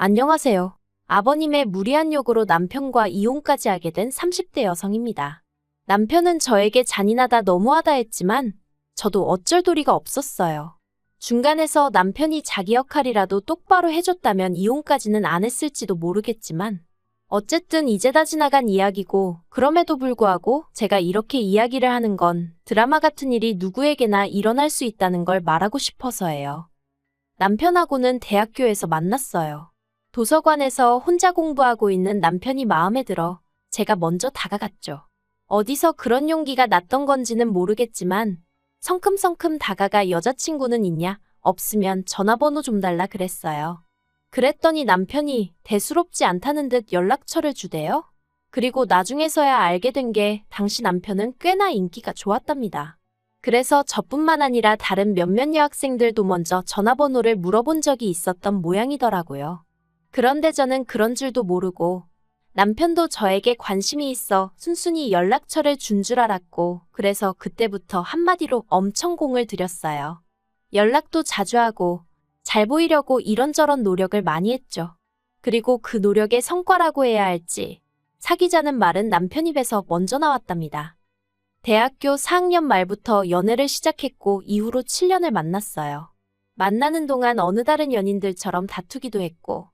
안녕하세요. 아버님의 무리한 요구로 남편과 이혼까지 하게 된 30대 여성입니다. 남편은 저에게 잔인하다 너무하다 했지만 저도 어쩔 도리가 없었어요. 중간에서 남편이 자기 역할이라도 똑바로 해줬다면 이혼까지는 안 했을지도 모르겠지만 어쨌든 이제 다 지나간 이야기고 그럼에도 불구하고 제가 이렇게 이야기를 하는 건 드라마 같은 일이 누구에게나 일어날 수 있다는 걸 말하고 싶어서예요. 남편하고는 대학교에서 만났어요. 도서관에서 혼자 공부하고 있는 남편이 마음에 들어 제가 먼저 다가갔죠. 어디서 그런 용기가 났던 건지는 모르겠지만 성큼성큼 다가가 여자친구는 있냐? 없으면 전화번호 좀 달라 그랬어요. 그랬더니 남편이 대수롭지 않다는 듯 연락처를 주대요. 그리고 나중에서야 알게 된 게 당시 남편은 꽤나 인기가 좋았답니다. 그래서 저뿐만 아니라 다른 몇몇 여학생들도 먼저 전화번호를 물어본 적이 있었던 모양이더라고요. 그런데 저는 그런 줄도 모르고 남편도 저에게 관심이 있어 순순히 연락처를 준 줄 알았고 그래서 그때부터 한마디로 엄청 공을 들였어요. 연락도 자주 하고 잘 보이려고 이런저런 노력을 많이 했죠. 그리고 그 노력의 성과라고 해야 할지 사귀자는 말은 남편 입에서 먼저 나왔답니다. 대학교 4학년 말부터 연애를 시작했고 이후로 7년을 만났어요. 만나는 동안 어느 다른 연인들처럼 다투기도 했고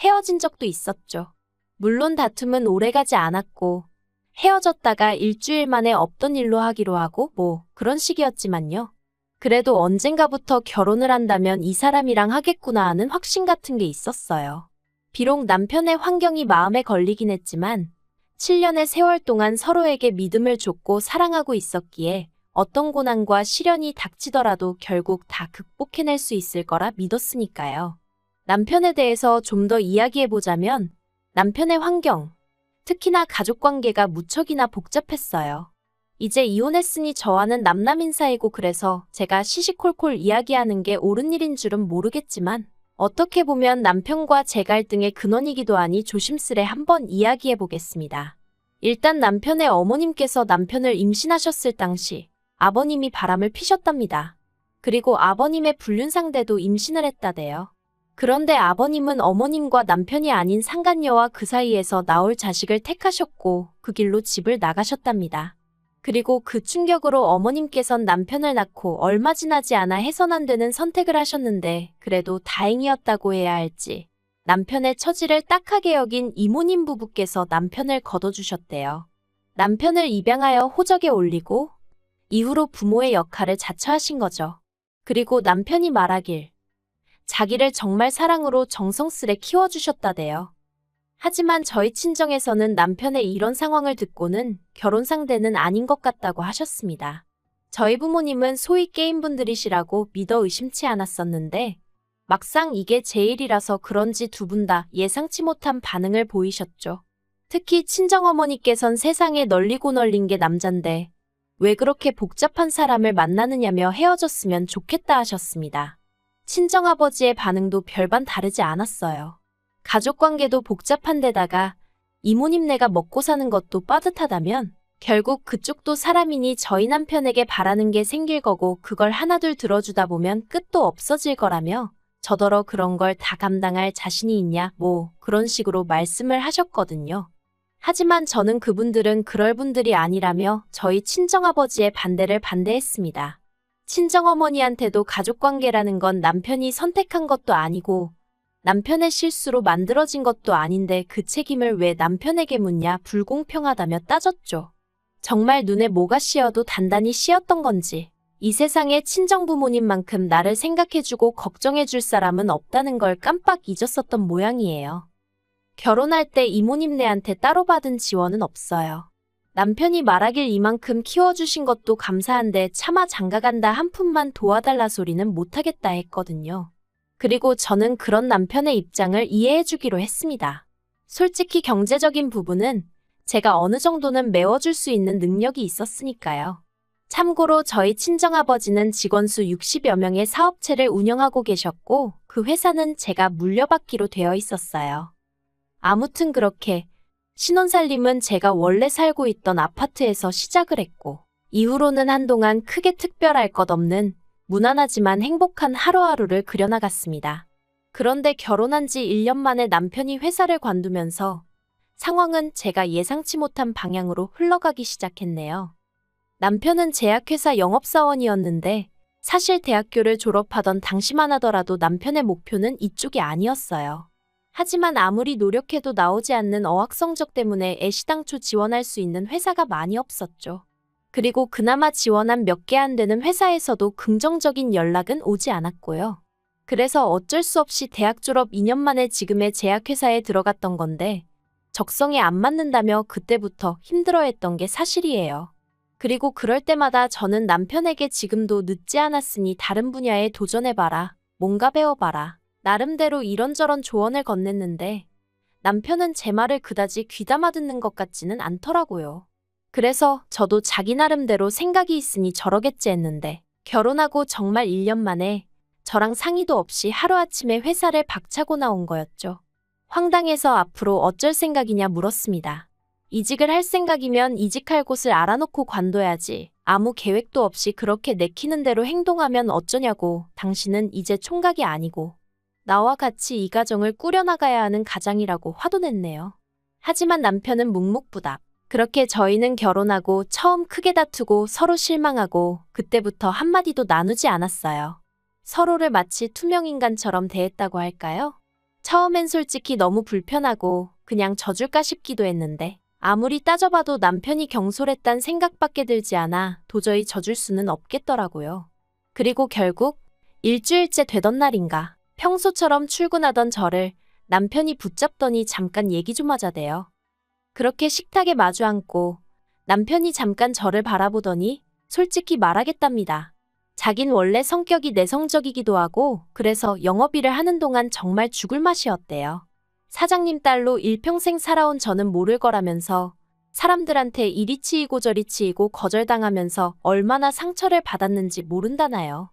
헤어진 적도 있었죠. 물론 다툼은 오래가지 않았고 헤어졌다가 일주일 만에 없던 일로 하기로 하고 뭐 그런 식이었지만요. 그래도 언젠가부터 결혼을 한다면 이 사람이랑 하겠구나 하는 확신 같은 게 있었어요. 비록 남편의 환경이 마음에 걸리긴 했지만 7년의 세월 동안 서로에게 믿음을 줬고 사랑하고 있었기에 어떤 고난과 시련이 닥치더라도 결국 다 극복해낼 수 있을 거라 믿었으니까요. 남편에 대해서 좀 더 이야기해보자면 남편의 환경, 특히나 가족관계가 무척이나 복잡했어요. 이제 이혼했으니 저와는 남남인 사이고 그래서 제가 시시콜콜 이야기하는 게 옳은 일인 줄은 모르겠지만 어떻게 보면 남편과 제 갈등의 근원이기도 하니 조심스레 한번 이야기해보겠습니다. 일단 남편의 어머님께서 남편을 임신하셨을 당시 아버님이 바람을 피셨답니다. 그리고 아버님의 불륜상대도 임신을 했다대요. 그런데 아버님은 어머님과 남편이 아닌 상간녀와 그 사이에서 나올 자식을 택하셨고 그 길로 집을 나가셨답니다. 그리고 그 충격으로 어머님께선 남편을 낳고 얼마 지나지 않아 해선 안 되는 선택을 하셨는데 그래도 다행이었다고 해야 할지 남편의 처지를 딱하게 여긴 이모님 부부께서 남편을 거둬주셨대요. 남편을 입양하여 호적에 올리고 이후로 부모의 역할을 자처하신 거죠. 그리고 남편이 말하길 자기를 정말 사랑으로 정성스레 키워주셨다대요. 하지만 저희 친정에서는 남편의 이런 상황을 듣고는 결혼 상대는 아닌 것 같다고 하셨습니다. 저희 부모님은 소위 게임분들이시라고 믿어 의심치 않았었는데 막상 이게 제 일이라서 그런지 두 분 다 예상치 못한 반응을 보이셨죠. 특히 친정어머니께선 세상에 널리고 널린 게 남잔데 왜 그렇게 복잡한 사람을 만나느냐며 헤어졌으면 좋겠다 하셨습니다. 친정아버지의 반응도 별반 다르지 않았어요. 가족관계도 복잡한 데다가 이모님네가 먹고 사는 것도 빠듯하다면 결국 그쪽도 사람이니 저희 남편에게 바라는 게 생길 거고 그걸 하나둘 들어주다 보면 끝도 없어질 거라며 저더러 그런 걸 다 감당할 자신이 있냐 뭐 그런 식으로 말씀을 하셨거든요. 하지만 저는 그분들은 그럴 분들이 아니라며 저희 친정아버지의 반대를 반대했습니다. 친정어머니한테도 가족관계라는 건 남편이 선택한 것도 아니고 남편의 실수로 만들어진 것도 아닌데 그 책임을 왜 남편에게 묻냐 불공평하다며 따졌죠. 정말 눈에 뭐가 씌어도 단단히 씌었던 건지 이 세상에 친정부모님만큼 나를 생각해주고 걱정해줄 사람은 없다는 걸 깜빡 잊었었던 모양이에요. 결혼할 때 이모님네한테 따로 받은 지원은 없어요. 남편이 말하길 이만큼 키워주신 것도 감사한데 차마 장가간다 한 푼만 도와달라 소리는 못하겠다 했거든요. 그리고 저는 그런 남편의 입장을 이해해주기로 했습니다. 솔직히 경제적인 부분은 제가 어느 정도는 메워줄 수 있는 능력이 있었으니까요. 참고로 저희 친정아버지는 직원 수 60여 명의 사업체를 운영하고 계셨고 그 회사는 제가 물려받기로 되어 있었어요. 아무튼 그렇게 신혼살림은 제가 원래 살고 있던 아파트에서 시작을 했고 이후로는 한동안 크게 특별할 것 없는 무난하지만 행복한 하루하루를 그려나갔습니다. 그런데 결혼한 지 1년 만에 남편이 회사를 관두면서 상황은 제가 예상치 못한 방향으로 흘러가기 시작했네요. 남편은 제약회사 영업사원이었는데 사실 대학교를 졸업하던 당시만 하더라도 남편의 목표는 이쪽이 아니었어요. 하지만 아무리 노력해도 나오지 않는 어학 성적 때문에 애시당초 지원할 수 있는 회사가 많이 없었죠. 그리고 그나마 지원한 몇 개 안 되는 회사에서도 긍정적인 연락은 오지 않았고요. 그래서 어쩔 수 없이 대학 졸업 2년 만에 지금의 제약회사에 들어갔던 건데 적성에 안 맞는다며 그때부터 힘들어했던 게 사실이에요. 그리고 그럴 때마다 저는 남편에게 지금도 늦지 않았으니 다른 분야에 도전해봐라, 뭔가 배워봐라, 나름대로 이런저런 조언을 건넸는데 남편은 제 말을 그다지 귀담아 듣는 것 같지는 않더라고요. 그래서 저도 자기 나름대로 생각이 있으니 저러겠지 했는데 결혼하고 정말 1년 만에 저랑 상의도 없이 하루아침에 회사를 박차고 나온 거였죠. 황당해서 앞으로 어쩔 생각이냐 물었습니다. 이직을 할 생각이면 이직할 곳을 알아놓고 관둬야지. 아무 계획도 없이 그렇게 내키는 대로 행동하면 어쩌냐고. 당신은 이제 총각이 아니고 나와 같이 이 가정을 꾸려나가야 하는 가장이라고 화도 냈네요. 하지만 남편은 묵묵부답. 그렇게 저희는 결혼하고 처음 크게 다투고 서로 실망하고 그때부터 한마디도 나누지 않았어요. 서로를 마치 투명인간처럼 대했다고 할까요? 처음엔 솔직히 너무 불편하고 그냥 져줄까 싶기도 했는데 아무리 따져봐도 남편이 경솔했단 생각밖에 들지 않아 도저히 져줄 수는 없겠더라고요. 그리고 결국 일주일째 되던 날인가 평소처럼 출근하던 저를 남편이 붙잡더니 잠깐 얘기 좀 하자대요. 그렇게 식탁에 마주 앉고 남편이 잠깐 저를 바라보더니 솔직히 말하겠답니다. 자긴 원래 성격이 내성적이기도 하고 그래서 영업일을 하는 동안 정말 죽을 맛이었대요. 사장님 딸로 일평생 살아온 저는 모를 거라면서 사람들한테 이리 치이고 저리 치이고 거절당하면서 얼마나 상처를 받았는지 모른다나요.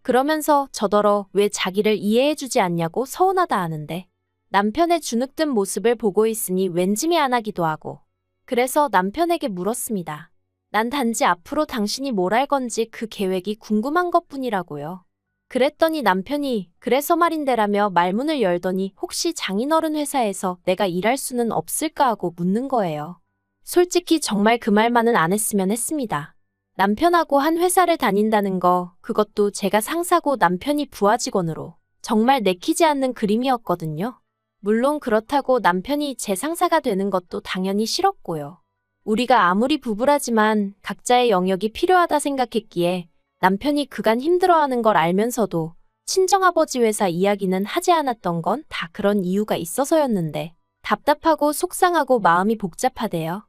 그러면서 저더러 왜 자기를 이해해주지 않냐고 서운하다 하는데 남편의 주눅든 모습을 보고 있으니 왠지 미안하기도 하고 그래서 남편에게 물었습니다. 난 단지 앞으로 당신이 뭘 할 건지 그 계획이 궁금한 것뿐이라고요. 그랬더니 남편이 그래서 말인데라며 말문을 열더니 혹시 장인어른 회사에서 내가 일할 수는 없을까 하고 묻는 거예요. 솔직히 정말 그 말만은 안 했으면 했습니다. 남편하고 한 회사를 다닌다는 거 그것도 제가 상사고 남편이 부하 직원으로 정말 내키지 않는 그림이었거든요. 물론 그렇다고 남편이 제 상사가 되는 것도 당연히 싫었고요. 우리가 아무리 부부라지만 각자의 영역이 필요하다 생각했기에 남편이 그간 힘들어하는 걸 알면서도 친정아버지 회사 이야기는 하지 않았던 건 다 그런 이유가 있어서였는데 답답하고 속상하고 마음이 복잡하대요.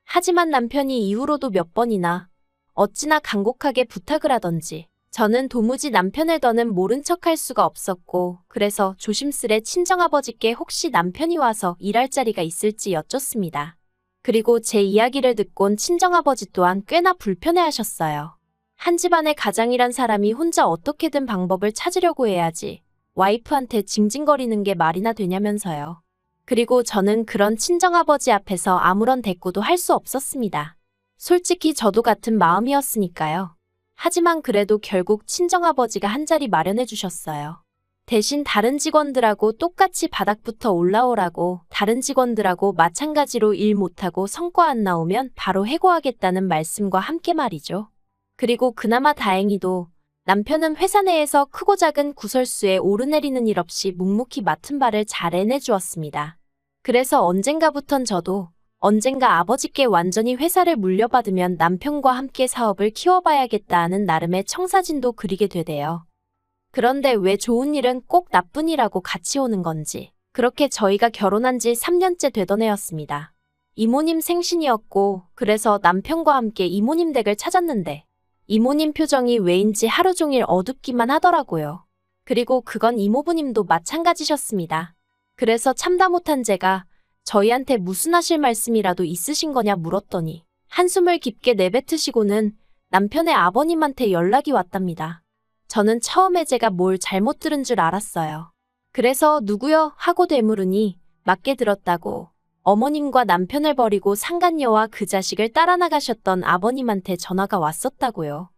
하지만 남편이 이후로도 몇 번이나 어찌나 간곡하게 부탁을 하던지 저는 도무지 남편을 더는 모른 척할 수가 없었고 그래서 조심스레 친정아버지께 혹시 남편이 와서 일할 자리가 있을지 여쭙습니다. 그리고 제 이야기를 듣곤 친정아버지 또한 꽤나 불편해하셨어요. 한 집안의 가장이란 사람이 혼자 어떻게든 방법을 찾으려고 해야지 와이프한테 징징거리는 게 말이나 되냐면서요. 그리고 저는 그런 친정아버지 앞에서 아무런 대꾸도 할 수 없었습니다. 솔직히 저도 같은 마음이었으니까요. 하지만 그래도 결국 친정아버지가 한 자리 마련해 주셨어요. 대신 다른 직원들하고 똑같이 바닥부터 올라오라고 다른 직원들하고 마찬가지로 일 못하고 성과 안 나오면 바로 해고하겠다는 말씀과 함께 말이죠. 그리고 그나마 다행히도 남편은 회사 내에서 크고 작은 구설수에 오르내리는 일 없이 묵묵히 맡은 바를 잘 해내주었습니다. 그래서 언젠가부턴 저도 언젠가 아버지께 완전히 회사를 물려받으면 남편과 함께 사업을 키워봐야겠다 하는 나름의 청사진도 그리게 되대요. 그런데 왜 좋은 일은 꼭 나쁜 일하고 같이 오는 건지 그렇게 저희가 결혼한 지 3년째 되던 해였습니다. 이모님 생신이었고 그래서 남편과 함께 이모님 댁을 찾았는데 이모님 표정이 왜인지 하루 종일 어둡기만 하더라고요. 그리고 그건 이모부님도 마찬가지셨습니다. 그래서 참다 못한 제가 저희한테 무슨 하실 말씀이라도 있으신 거냐 물었더니 한숨을 깊게 내뱉으시고는 남편의 아버님한테 연락이 왔답니다. 저는 처음에 제가 뭘 잘못 들은 줄 알았어요. 그래서 누구요? 하고 되물으니 맞게 들었다고 어머님과 남편을 버리고 상간녀와 그 자식을 따라 나가셨던 아버님한테 전화가 왔었다고요.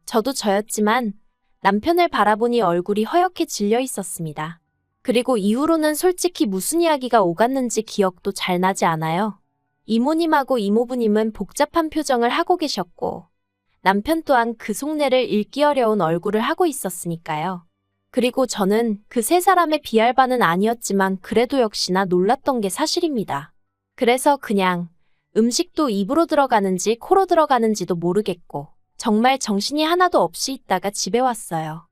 저도 저였지만 남편을 바라보니 얼굴이 허옇게 질려 있었습니다. 그리고 이후로는 솔직히 무슨 이야기가 오갔는지 기억도 잘 나지 않아요. 이모님하고 이모부님은 복잡한 표정을 하고 계셨고 남편 또한 그 속내를 읽기 어려운 얼굴을 하고 있었으니까요. 그리고 저는 그 세 사람에 비할 바는 아니었지만 그래도 역시나 놀랐던 게 사실입니다. 그래서 그냥 음식도 입으로 들어가는지 코로 들어가는지도 모르겠고 정말 정신이 하나도 없이 있다가 집에 왔어요.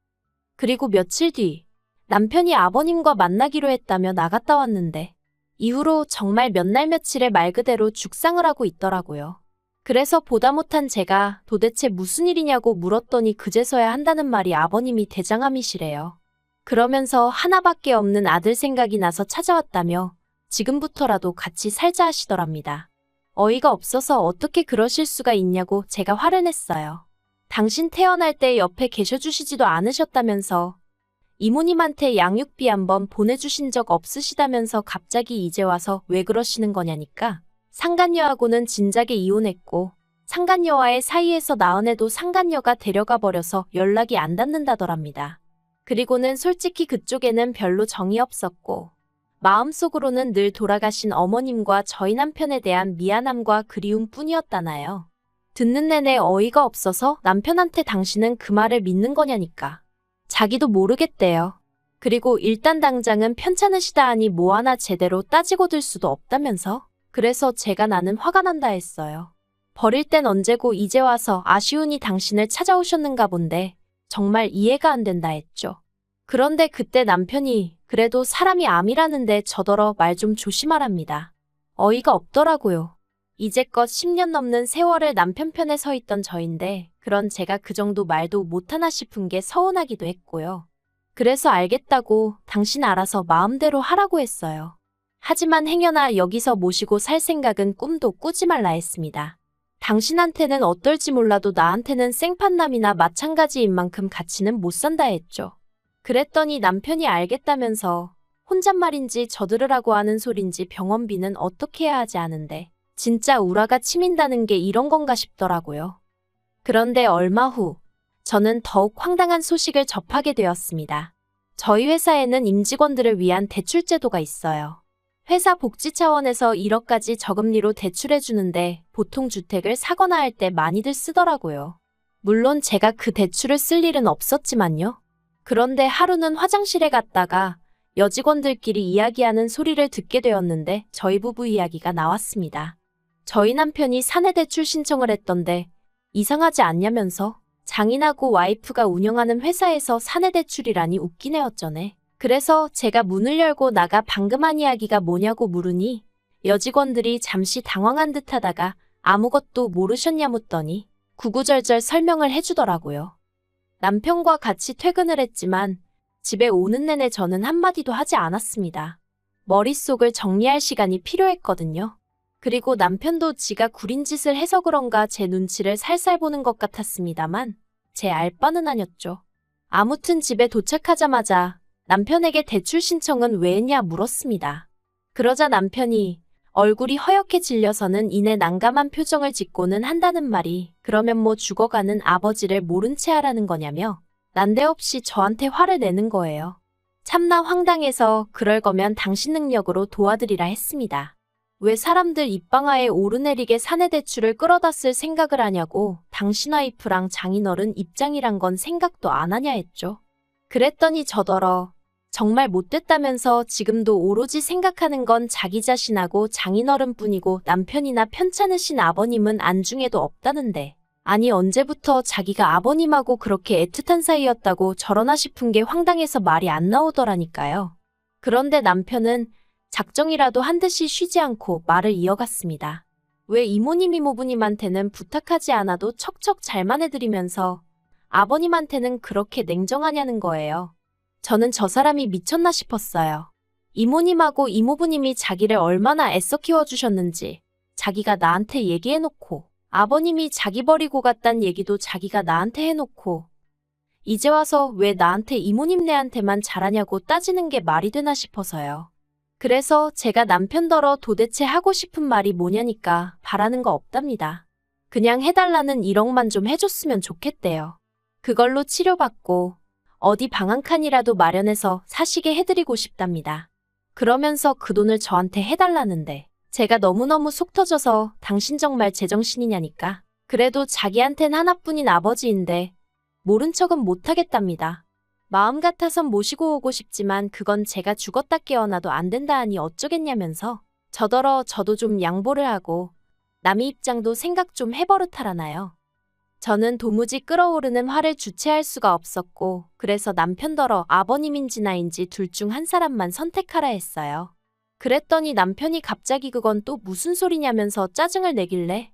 그리고 며칠 뒤 남편이 아버님과 만나기로 했다며 나갔다 왔는데 이후로 정말 몇 날 며칠에 말 그대로 죽상을 하고 있더라고요. 그래서 보다 못한 제가 도대체 무슨 일이냐고 물었더니 그제서야 한다는 말이 아버님이 대장암이시래요. 그러면서 하나밖에 없는 아들 생각이 나서 찾아왔다며 지금부터라도 같이 살자 하시더랍니다. 어이가 없어서 어떻게 그러실 수가 있냐고 제가 화를 냈어요. 당신 태어날 때 옆에 계셔주시지도 않으셨다면서 이모님한테 양육비 한번 보내주신 적 없으시다면서 갑자기 이제 와서 왜 그러시는 거냐니까. 상간녀하고는 진작에 이혼했고 상간녀와의 사이에서 낳은 애도 상간녀가 데려가 버려서 연락이 안 닿는다더랍니다. 그리고는 솔직히 그쪽에는 별로 정이 없었고 마음속으로는 늘 돌아가신 어머님과 저희 남편에 대한 미안함과 그리움 뿐이었다나요. 듣는 내내 어이가 없어서 남편한테 당신은 그 말을 믿는 거냐니까. 자기도 모르겠대요. 그리고 일단 당장은 편찮으시다 하니 뭐 하나 제대로 따지고 들 수도 없다면서? 그래서 제가 나는 화가 난다 했어요. 버릴 땐 언제고 이제 와서 아쉬우니 당신을 찾아오셨는가 본데 정말 이해가 안 된다 했죠. 그런데 그때 남편이 그래도 사람이 암이라는데 저더러 말 좀 조심하랍니다. 어이가 없더라고요. 이제껏 10년 넘는 세월을 남편 편에 서 있던 저인데 그런 제가 그 정도 말도 못하나 싶은 게 서운하기도 했고요. 그래서 알겠다고 당신 알아서 마음대로 하라고 했어요. 하지만 행여나 여기서 모시고 살 생각은 꿈도 꾸지 말라 했습니다. 당신한테는 어떨지 몰라도 나한테는 생판남이나 마찬가지인 만큼 같이는 못 산다 했죠. 그랬더니 남편이 알겠다면서 혼잣말인지 저들으라고 하는 소린지 병원비는 어떻게 해야 하지 않은데 진짜 우라가 치민다는 게 이런 건가 싶더라고요. 그런데 얼마 후 저는 더욱 황당한 소식을 접하게 되었습니다. 저희 회사에는 임직원들을 위한 대출 제도가 있어요. 회사 복지 차원에서 1억까지 저금리로 대출해주는데 보통 주택을 사거나 할 때 많이들 쓰더라고요. 물론 제가 그 대출을 쓸 일은 없었지만요. 그런데 하루는 화장실에 갔다가 여직원들끼리 이야기하는 소리를 듣게 되었는데 저희 부부 이야기가 나왔습니다. 저희 남편이 사내 대출 신청을 했던데 이상하지 않냐면서 장인하고 와이프가 운영하는 회사에서 사내 대출이라니 웃기네 어쩌네. 그래서 제가 문을 열고 나가 방금 한 이야기가 뭐냐고 물으니 여직원들이 잠시 당황한 듯 하다가 아무것도 모르셨냐 묻더니 구구절절 설명을 해주더라고요. 남편과 같이 퇴근을 했지만 집에 오는 내내 저는 한마디도 하지 않았습니다. 머릿속을 정리할 시간이 필요했거든요. 그리고 남편도 지가 구린 짓을 해서 그런가 제 눈치를 살살 보는 것 같았습니다만 제 알 바는 아니었죠. 아무튼 집에 도착하자마자 남편에게 대출 신청은 왜 했냐 물었습니다. 그러자 남편이 얼굴이 허옇게 질려서는 이내 난감한 표정을 짓고는 한다는 말이 그러면 뭐 죽어가는 아버지를 모른 채 하라는 거냐며 난데없이 저한테 화를 내는 거예요. 참나 황당해서 그럴 거면 당신 능력으로 도와드리라 했습니다. 왜 사람들 입방아에 오르내리게 사내 대출을 끌어다 쓸 생각을 하냐고 당신 와이프랑 장인어른 입장이란 건 생각도 안 하냐 했죠. 그랬더니 저더러 정말 못됐다면서 지금도 오로지 생각하는 건 자기 자신하고 장인어른뿐이고 남편이나 편찮으신 아버님은 안중에도 없다는데 아니 언제부터 자기가 아버님하고 그렇게 애틋한 사이였다고 저러나 싶은 게 황당해서 말이 안 나오더라니까요. 그런데 남편은 작정이라도 한 듯이 쉬지 않고 말을 이어갔습니다. 왜 이모님 이모부님한테는 부탁하지 않아도 척척 잘만 해드리면서 아버님한테는 그렇게 냉정하냐는 거예요. 저는 저 사람이 미쳤나 싶었어요. 이모님하고 이모부님이 자기를 얼마나 애써 키워주셨는지 자기가 나한테 얘기해놓고 아버님이 자기 버리고 갔단 얘기도 자기가 나한테 해놓고 이제 와서 왜 나한테 이모님네한테만 잘하냐고 따지는 게 말이 되나 싶어서요. 그래서 제가 남편더러 도대체 하고 싶은 말이 뭐냐니까 바라는 거 없답니다. 그냥 해달라는 1억만 좀 해줬으면 좋겠대요. 그걸로 치료받고 어디 방 한 칸이라도 마련해서 사시게 해드리고 싶답니다. 그러면서 그 돈을 저한테 해달라는데 제가 너무너무 속 터져서 당신 정말 제정신이냐니까. 그래도 자기한텐 하나뿐인 아버지인데 모른 척은 못하겠답니다. 마음 같아선 모시고 오고 싶지만 그건 제가 죽었다 깨어나도 안 된다 하니 어쩌겠냐면서 저더러 저도 좀 양보를 하고 남의 입장도 생각 좀 해버릇하라나요. 저는 도무지 끓어오르는 화를 주체할 수가 없었고 그래서 남편더러 아버님인지 나인지 둘 중 한 사람만 선택하라 했어요. 그랬더니 남편이 갑자기 그건 또 무슨 소리냐면서 짜증을 내길래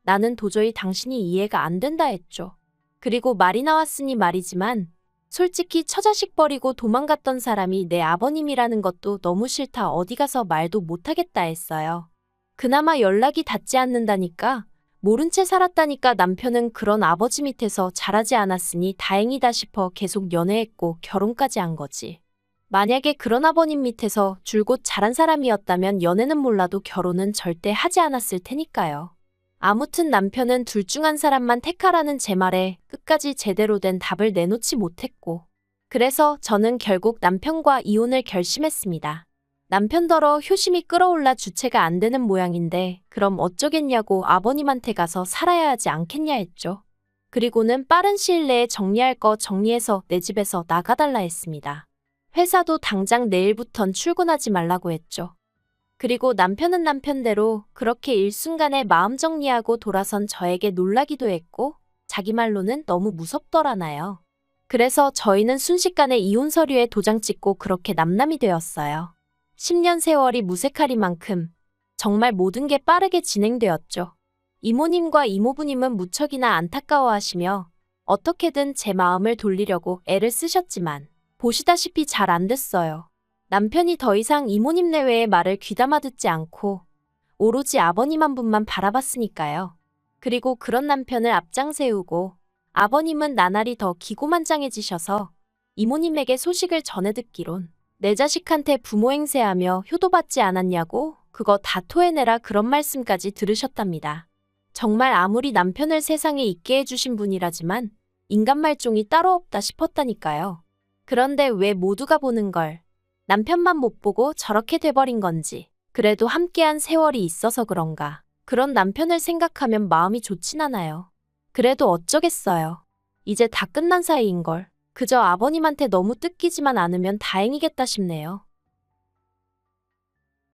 나는 도저히 당신이 이해가 안 된다 했죠. 그리고 말이 나왔으니 말이지만 솔직히 처자식 버리고 도망갔던 사람이 내 아버님이라는 것도 너무 싫다 어디 가서 말도 못하겠다 했어요. 그나마 연락이 닿지 않는다니까 모른 채 살았다니까 남편은 그런 아버지 밑에서 자라지 않았으니 다행이다 싶어 계속 연애했고 결혼까지 한 거지. 만약에 그런 아버님 밑에서 줄곧 자란 사람이었다면 연애는 몰라도 결혼은 절대 하지 않았을 테니까요. 아무튼 남편은 둘 중 한 사람만 택하라는 제 말에 끝까지 제대로 된 답을 내놓지 못했고 그래서 저는 결국 남편과 이혼을 결심했습니다. 남편더러 효심이 끌어올라 주체가 안 되는 모양인데 그럼 어쩌겠냐고 아버님한테 가서 살아야 하지 않겠냐 했죠. 그리고는 빠른 시일 내에 정리할 거 정리해서 내 집에서 나가달라 했습니다. 회사도 당장 내일부턴 출근하지 말라고 했죠. 그리고 남편은 남편대로 그렇게 일순간에 마음 정리하고 돌아선 저에게 놀라기도 했고 자기 말로는 너무 무섭더라나요. 그래서 저희는 순식간에 이혼 서류에 도장 찍고 그렇게 남남이 되었어요. 10년 세월이 무색하리만큼 정말 모든 게 빠르게 진행되었죠. 이모님과 이모부님은 무척이나 안타까워하시며 어떻게든 제 마음을 돌리려고 애를 쓰셨지만 보시다시피 잘 안 됐어요. 남편이 더 이상 이모님 내외의 말을 귀담아 듣지 않고 오로지 아버님 한 분만 바라봤으니까요. 그리고 그런 남편을 앞장 세우고 아버님은 나날이 더 기고만장해지셔서 이모님에게 소식을 전해 듣기론 내 자식한테 부모 행세하며 효도받지 않았냐고 그거 다 토해내라 그런 말씀까지 들으셨답니다. 정말 아무리 남편을 세상에 있게 해주신 분이라지만 인간 말종이 따로 없다 싶었다니까요. 그런데 왜 모두가 보는 걸 남편만 못 보고 저렇게 돼버린 건지 그래도 함께한 세월이 있어서 그런가 그런 남편을 생각하면 마음이 좋진 않아요. 그래도 어쩌겠어요. 이제 다 끝난 사이인걸. 그저 아버님한테 너무 뜯기지만 않으면 다행이겠다 싶네요.